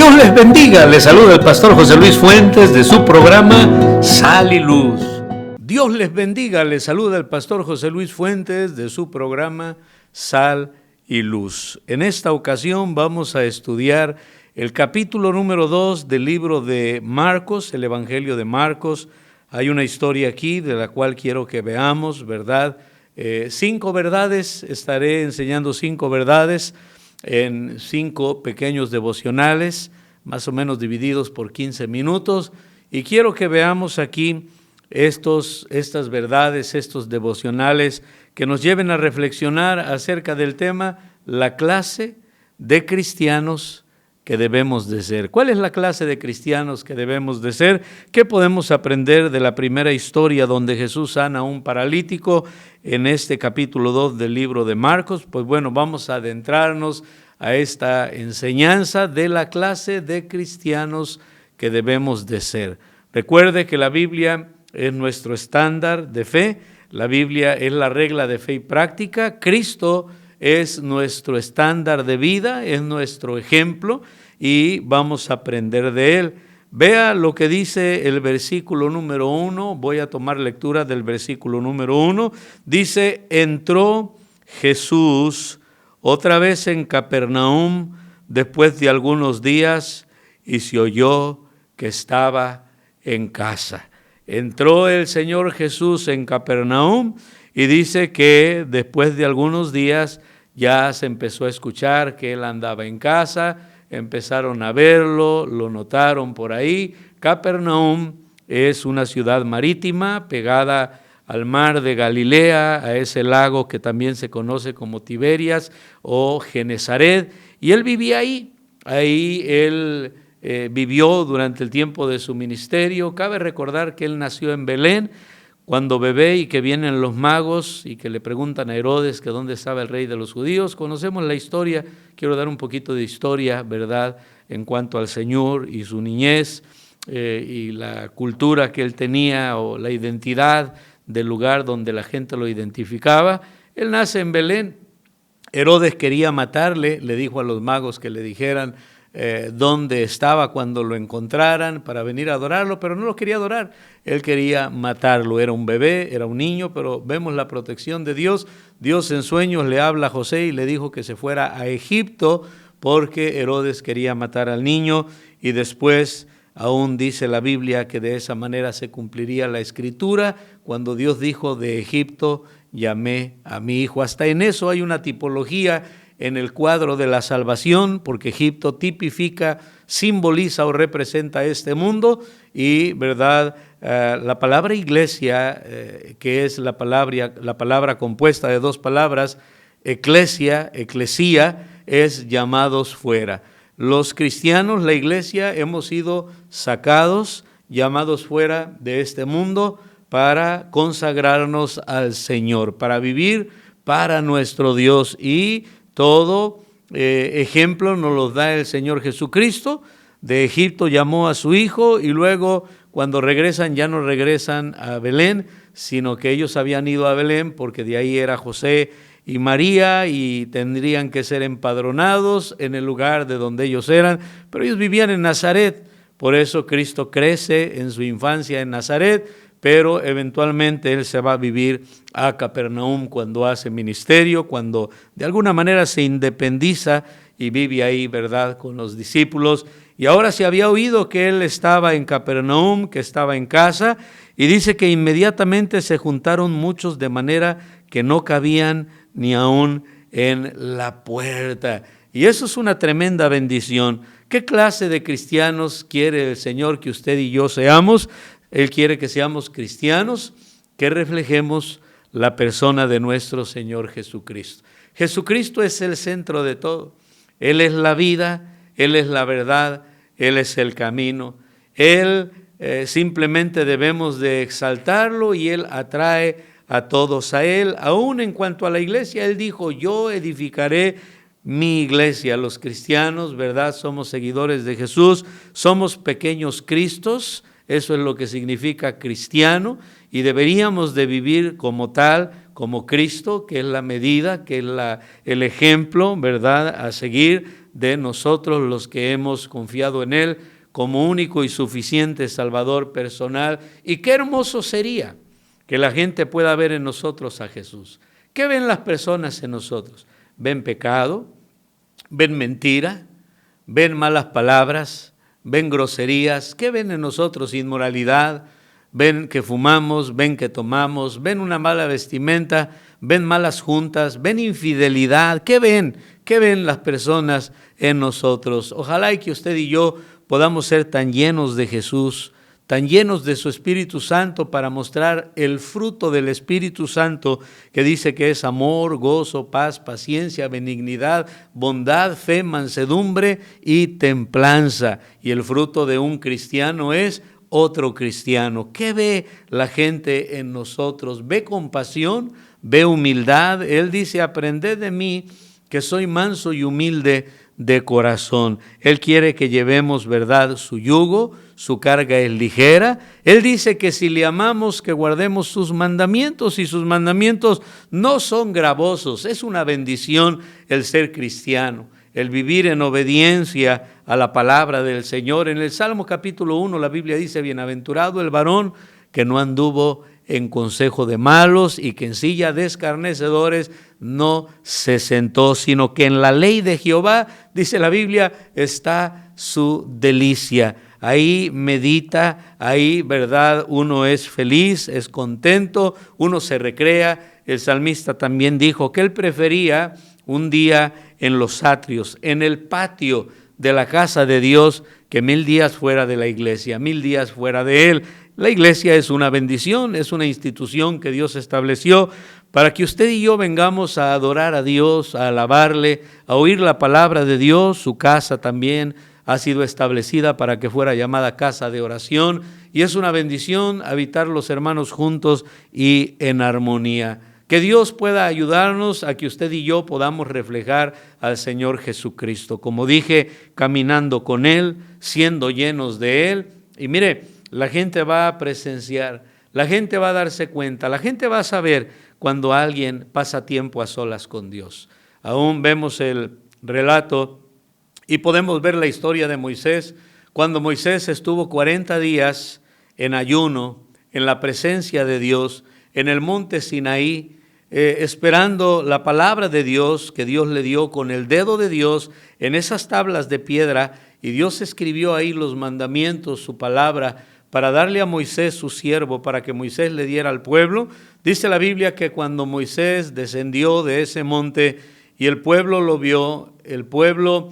Dios les bendiga, les saluda el pastor José Luis Fuentes de su programa Sal y Luz. Dios les bendiga, les saluda el pastor José Luis Fuentes de su programa Sal y Luz. En esta ocasión vamos a estudiar el capítulo número 2 del libro de Marcos, el Evangelio de Marcos. Hay una historia aquí de la cual quiero que veamos, ¿verdad? 5 verdades, estaré enseñando 5 verdades en 5 pequeños devocionales, más o menos divididos por 15 minutos, y quiero que veamos aquí estas verdades, estos devocionales que nos lleven a reflexionar acerca del tema, la clase de cristianos que debemos de ser. ¿Cuál es la clase de cristianos que debemos de ser? ¿Qué podemos aprender de la primera historia donde Jesús sana a un paralítico en este capítulo 2 del libro de Marcos? Pues bueno, vamos a adentrarnos a esta enseñanza de la clase de cristianos que debemos de ser. Recuerde que la Biblia es nuestro estándar de fe, la Biblia es la regla de fe y práctica, Cristo es nuestro estándar de vida, es nuestro ejemplo y vamos a aprender de él. Vea lo que dice el versículo número 1, voy a tomar lectura del versículo número 1, dice, entró Jesús otra vez en Capernaum después de algunos días y se oyó que estaba en casa. Entró el Señor Jesús en Capernaum y dice que después de algunos días ya se empezó a escuchar que él andaba en casa, empezaron a verlo, lo notaron por ahí. Capernaum es una ciudad marítima pegada al mar de Galilea, a ese lago que también se conoce como Tiberias o Genezaret, y él vivía ahí. Ahí él vivió durante el tiempo de su ministerio. Cabe recordar que él nació en Belén cuando bebé y que vienen los magos y que le preguntan a Herodes que dónde estaba el rey de los judíos. Conocemos la historia, quiero dar un poquito de historia, ¿verdad?, en cuanto al Señor y su niñez y la cultura que él tenía o la identidad del lugar donde la gente lo identificaba. Él nace en Belén. Herodes quería matarle, le dijo a los magos que le dijeran dónde estaba cuando lo encontraran para venir a adorarlo, pero no lo quería adorar, él quería matarlo. Era un bebé, era un niño, pero vemos la protección de Dios. Dios en sueños le habla a José y le dijo que se fuera a Egipto porque Herodes quería matar al niño, y después aún dice la Biblia que de esa manera se cumpliría la escritura cuando Dios dijo, de Egipto llamé a mi hijo. Hasta en eso hay una tipología en el cuadro de la salvación, porque Egipto tipifica, simboliza o representa este mundo, y verdad, la palabra iglesia, que es la palabra compuesta de 2 palabras, eclesia, es llamados fuera. Los cristianos, la iglesia, hemos sido sacados, llamados fuera de este mundo para consagrarnos al Señor, para vivir para nuestro Dios, y todo ejemplo nos lo da el Señor Jesucristo. De Egipto llamó a su hijo y luego cuando regresan ya no regresan a Belén, sino que ellos habían ido a Belén porque de ahí era José y María y tendrían que ser empadronados en el lugar de donde ellos eran, pero ellos vivían en Nazaret. Por eso Cristo crece en su infancia en Nazaret, pero eventualmente él se va a vivir a Capernaum cuando hace ministerio, cuando de alguna manera se independiza y vive ahí, ¿verdad?, con los discípulos. Y ahora se había oído que él estaba en Capernaum, que estaba en casa, y dice que inmediatamente se juntaron muchos de manera que no cabían ni aún en la puerta. Y eso es una tremenda bendición. ¿Qué clase de cristianos quiere el Señor que usted y yo seamos? Él quiere que seamos cristianos, que reflejemos la persona de nuestro Señor Jesucristo. Jesucristo es el centro de todo. Él es la vida, Él es la verdad, Él es el camino. Él simplemente debemos de exaltarlo y Él atrae a todos a Él. Aún en cuanto a la iglesia, Él dijo, yo edificaré mi iglesia. Los cristianos, ¿verdad?, somos seguidores de Jesús, somos pequeños Cristos. Eso es lo que significa cristiano, y deberíamos de vivir como tal, como Cristo, que es la medida, que es el ejemplo, ¿verdad?, a seguir de nosotros los que hemos confiado en Él como único y suficiente Salvador personal. Y qué hermoso sería que la gente pueda ver en nosotros a Jesús. ¿Qué ven las personas en nosotros? ¿Ven pecado? ¿Ven mentira? ¿Ven malas palabras? ¿Ven groserías? ¿Qué ven en nosotros? Inmoralidad. ¿Ven que fumamos? ¿Ven que tomamos? ¿Ven una mala vestimenta? ¿Ven malas juntas? ¿Ven infidelidad? ¿Qué ven? ¿Qué ven las personas en nosotros? Ojalá y que usted y yo podamos ser tan llenos de Jesús, tan llenos de su Espíritu Santo para mostrar el fruto del Espíritu Santo que dice que es amor, gozo, paz, paciencia, benignidad, bondad, fe, mansedumbre y templanza. Y el fruto de un cristiano es otro cristiano. ¿Qué ve la gente en nosotros? ¿Ve compasión? ¿Ve humildad? Él dice, aprended de mí que soy manso y humilde de corazón. Él quiere que llevemos, ¿verdad?, su yugo, su carga es ligera. Él dice que si le amamos, que guardemos sus mandamientos, y sus mandamientos no son gravosos. Es una bendición el ser cristiano, el vivir en obediencia a la palabra del Señor. En el Salmo capítulo 1 la Biblia dice, bienaventurado el varón que no anduvo en consejo de malos y que en silla de escarnecedores no se sentó, sino que en la ley de Jehová, dice la Biblia, está su delicia. Ahí medita, ahí, ¿verdad?, uno es feliz, es contento, uno se recrea. El salmista también dijo que él prefería un día en los atrios, en el patio de la casa de Dios, que 1000 días fuera de la iglesia, 1000 días fuera de él. La iglesia es una bendición, es una institución que Dios estableció para que usted y yo vengamos a adorar a Dios, a alabarle, a oír la palabra de Dios. Su casa también ha sido establecida para que fuera llamada casa de oración, y es una bendición habitar los hermanos juntos y en armonía. Que Dios pueda ayudarnos a que usted y yo podamos reflejar al Señor Jesucristo, como dije, caminando con Él, siendo llenos de Él. Y mire, la gente va a presenciar, la gente va a darse cuenta, la gente va a saber cuando alguien pasa tiempo a solas con Dios. Aún vemos el relato y podemos ver la historia de Moisés, cuando Moisés estuvo 40 días en ayuno, en la presencia de Dios, en el monte Sinaí, esperando la palabra de Dios que Dios le dio con el dedo de Dios en esas tablas de piedra, y Dios escribió ahí los mandamientos, su palabra, para darle a Moisés su siervo, para que Moisés le diera al pueblo. Dice la Biblia que cuando Moisés descendió de ese monte y el pueblo lo vio, el pueblo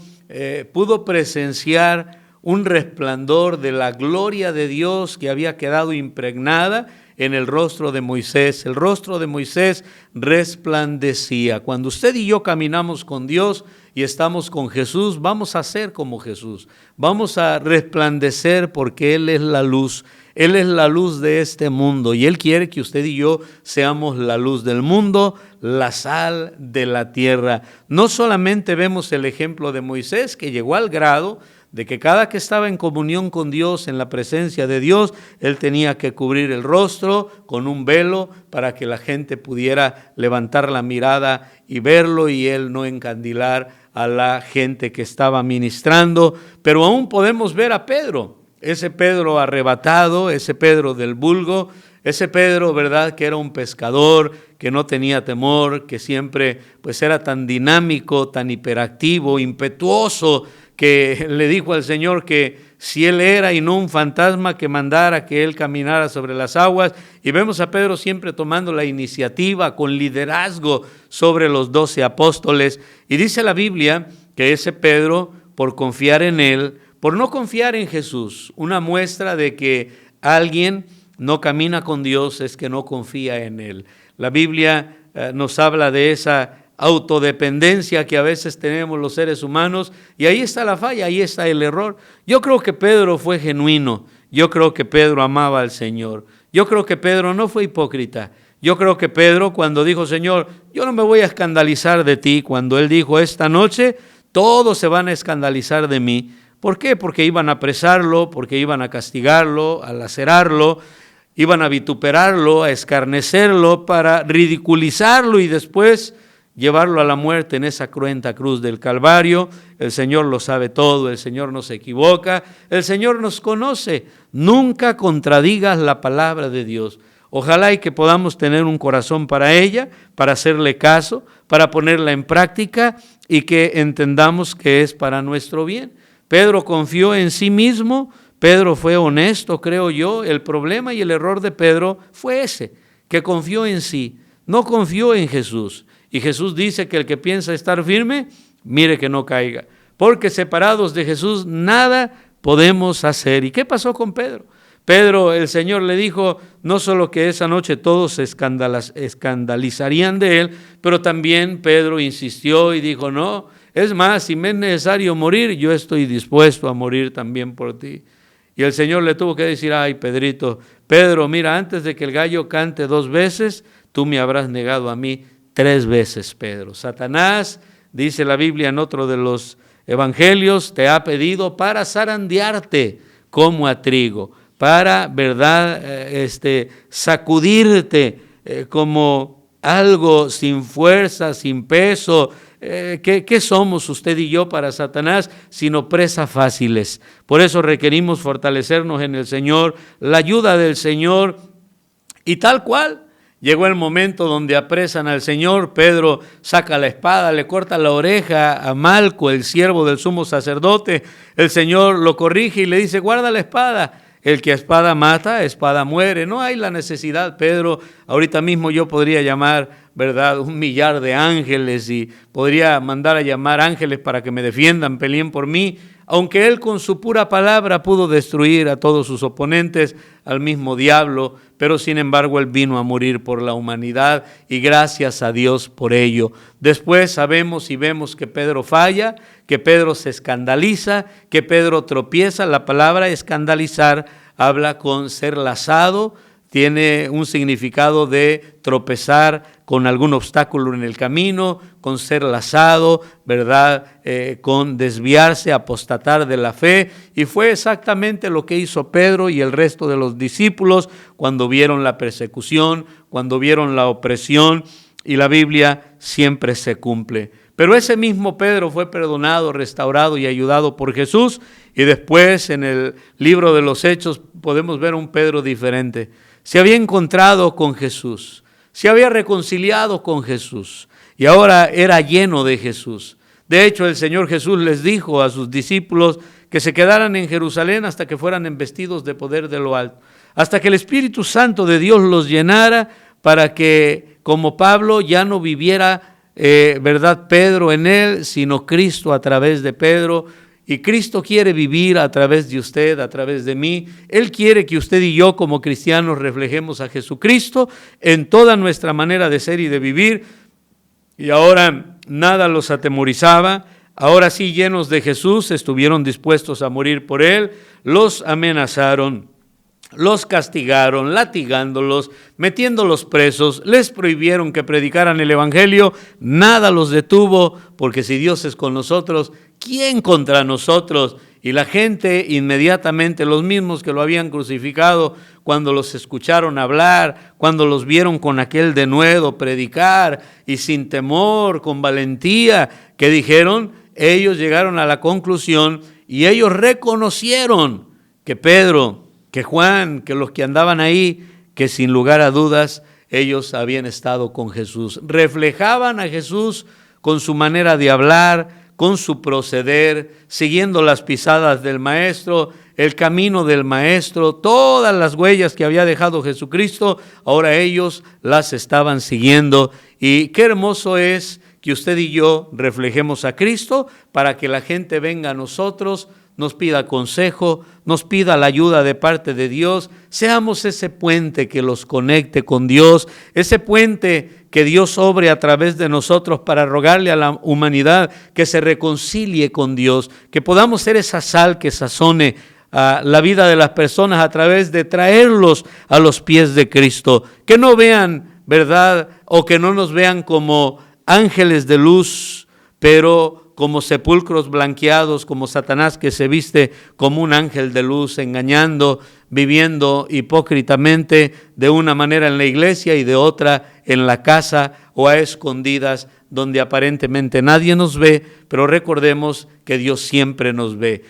pudo presenciar un resplandor de la gloria de Dios que había quedado impregnada en el rostro de Moisés. El rostro de Moisés resplandecía. Cuando usted y yo caminamos con Dios y estamos con Jesús, vamos a ser como Jesús. Vamos a resplandecer porque Él es la luz. Él es la luz de este mundo y Él quiere que usted y yo seamos la luz del mundo, la sal de la tierra. No solamente vemos el ejemplo de Moisés, que llegó al grado de que cada que estaba en comunión con Dios, en la presencia de Dios, él tenía que cubrir el rostro con un velo para que la gente pudiera levantar la mirada y verlo, y él no encandilar a la gente que estaba ministrando. Pero aún podemos ver a Pedro, ese Pedro arrebatado, ese Pedro del vulgo, ese Pedro, ¿verdad?, que era un pescador, que no tenía temor, que siempre pues era tan dinámico, tan hiperactivo, impetuoso, que le dijo al Señor que si él era y no un fantasma, que mandara que él caminara sobre las aguas. Y vemos a Pedro siempre tomando la iniciativa, con liderazgo sobre los 12 apóstoles. Y dice la Biblia que ese Pedro, por confiar en él, por no confiar en Jesús, una muestra de que alguien no camina con Dios es que no confía en Él. La Biblia nos habla de esa autodependencia que a veces tenemos los seres humanos, y ahí está la falla, ahí está el error. Yo creo que Pedro fue genuino, yo creo que Pedro amaba al Señor, yo creo que Pedro no fue hipócrita. Yo creo que Pedro, cuando dijo, Señor, yo no me voy a escandalizar de ti, cuando él dijo, esta noche todos se van a escandalizar de mí. ¿Por qué? Porque iban a apresarlo, porque iban a castigarlo, a lacerarlo, iban a vituperarlo, a escarnecerlo, para ridiculizarlo y después llevarlo a la muerte en esa cruenta cruz del Calvario. El Señor lo sabe todo, el Señor no se equivoca, el Señor nos conoce. Nunca contradigas la palabra de Dios. Ojalá y que podamos tener un corazón para ella, para hacerle caso, para ponerla en práctica y que entendamos que es para nuestro bien. Pedro confió en sí mismo, Pedro fue honesto, creo yo. El problema y el error de Pedro fue ese, que confió en sí, no confió en Jesús. Y Jesús dice que el que piensa estar firme, mire que no caiga, porque separados de Jesús nada podemos hacer. ¿Y qué pasó con Pedro? Pedro, el Señor le dijo no solo que esa noche todos se escandalizarían de él, pero también Pedro insistió y dijo, no, es más, si me es necesario morir, yo estoy dispuesto a morir también por ti. Y el Señor le tuvo que decir, ay, Pedrito, Pedro, mira, antes de que el gallo cante 2 veces, tú me habrás negado a mí 3 veces, Pedro. Satanás, dice la Biblia en otro de los evangelios, te ha pedido para zarandearte como a trigo, para, ¿verdad?, sacudirte como algo sin fuerza, sin peso. ¿Qué somos usted y yo para Satanás sino presas fáciles? Por eso requerimos fortalecernos en el Señor, la ayuda del Señor, y tal cual. Llegó el momento donde apresan al Señor. Pedro saca la espada, le corta la oreja a Malco, el siervo del sumo sacerdote. El Señor lo corrige y le dice, guarda la espada. El que a espada mata, a espada muere. No hay la necesidad, Pedro. Ahorita mismo yo podría llamar, ¿verdad?, 1 millar de ángeles y podría mandar a llamar ángeles para que me defiendan, peleen por mí. Aunque él con su pura palabra pudo destruir a todos sus oponentes, al mismo diablo, pero sin embargo él vino a morir por la humanidad y gracias a Dios por ello. Después sabemos y vemos que Pedro falla, que Pedro se escandaliza, que Pedro tropieza. La palabra escandalizar habla con ser lazado, tiene un significado de tropezar con algún obstáculo en el camino, con ser lazado, ¿verdad?, con desviarse, apostatar de la fe. Y fue exactamente lo que hizo Pedro y el resto de los discípulos cuando vieron la persecución, cuando vieron la opresión, y la Biblia siempre se cumple. Pero ese mismo Pedro fue perdonado, restaurado y ayudado por Jesús, y después en el libro de los Hechos podemos ver un Pedro diferente. Se había encontrado con Jesús, se había reconciliado con Jesús y ahora era lleno de Jesús. De hecho, el Señor Jesús les dijo a sus discípulos que se quedaran en Jerusalén hasta que fueran investidos de poder de lo alto, hasta que el Espíritu Santo de Dios los llenara, para que, como Pablo, ya no viviera, ¿verdad?, Pedro en él, sino Cristo a través de Pedro. Y Cristo quiere vivir a través de usted, a través de mí. Él quiere que usted y yo como cristianos reflejemos a Jesucristo en toda nuestra manera de ser y de vivir. Y ahora nada los atemorizaba. Ahora sí, llenos de Jesús, estuvieron dispuestos a morir por Él. Los amenazaron, los castigaron, latigándolos, metiéndolos presos, les prohibieron que predicaran el Evangelio. Nada los detuvo, porque si Dios es con nosotros, ¿quién contra nosotros? Y la gente inmediatamente, los mismos que lo habían crucificado, cuando los escucharon hablar, cuando los vieron con aquel denuedo predicar y sin temor, con valentía, ¿qué dijeron? Ellos llegaron a la conclusión y ellos reconocieron que Pedro, que Juan, que los que andaban ahí, que sin lugar a dudas ellos habían estado con Jesús. Reflejaban a Jesús con su manera de hablar, con su proceder, siguiendo las pisadas del Maestro, el camino del Maestro, todas las huellas que había dejado Jesucristo, ahora ellos las estaban siguiendo. Y qué hermoso es que usted y yo reflejemos a Cristo para que la gente venga a nosotros, nos pida consejo, nos pida la ayuda de parte de Dios. Seamos ese puente que los conecte con Dios, ese puente que Dios obre a través de nosotros para rogarle a la humanidad que se reconcilie con Dios, que podamos ser esa sal que sazone a la vida de las personas a través de traerlos a los pies de Cristo, que no vean, ¿verdad?, o que no nos vean como ángeles de luz, pero como sepulcros blanqueados, como Satanás que se viste como un ángel de luz, engañando, viviendo hipócritamente de una manera en la iglesia y de otra en la casa o a escondidas, donde aparentemente nadie nos ve, pero recordemos que Dios siempre nos ve.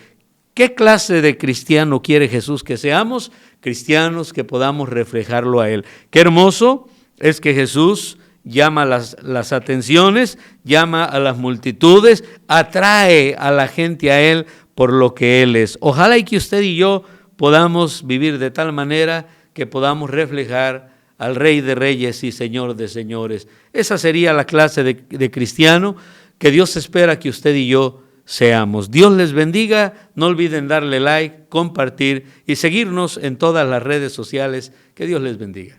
¿Qué clase de cristiano quiere Jesús que seamos? Cristianos que podamos reflejarlo a Él. Qué hermoso es que Jesús llama las atenciones, llama a las multitudes, atrae a la gente a Él por lo que Él es. Ojalá y que usted y yo podamos vivir de tal manera que podamos reflejar al Rey de Reyes y Señor de Señores. Esa sería la clase de cristiano que Dios espera que usted y yo seamos. Dios les bendiga. No olviden darle like, compartir y seguirnos en todas las redes sociales. Que Dios les bendiga.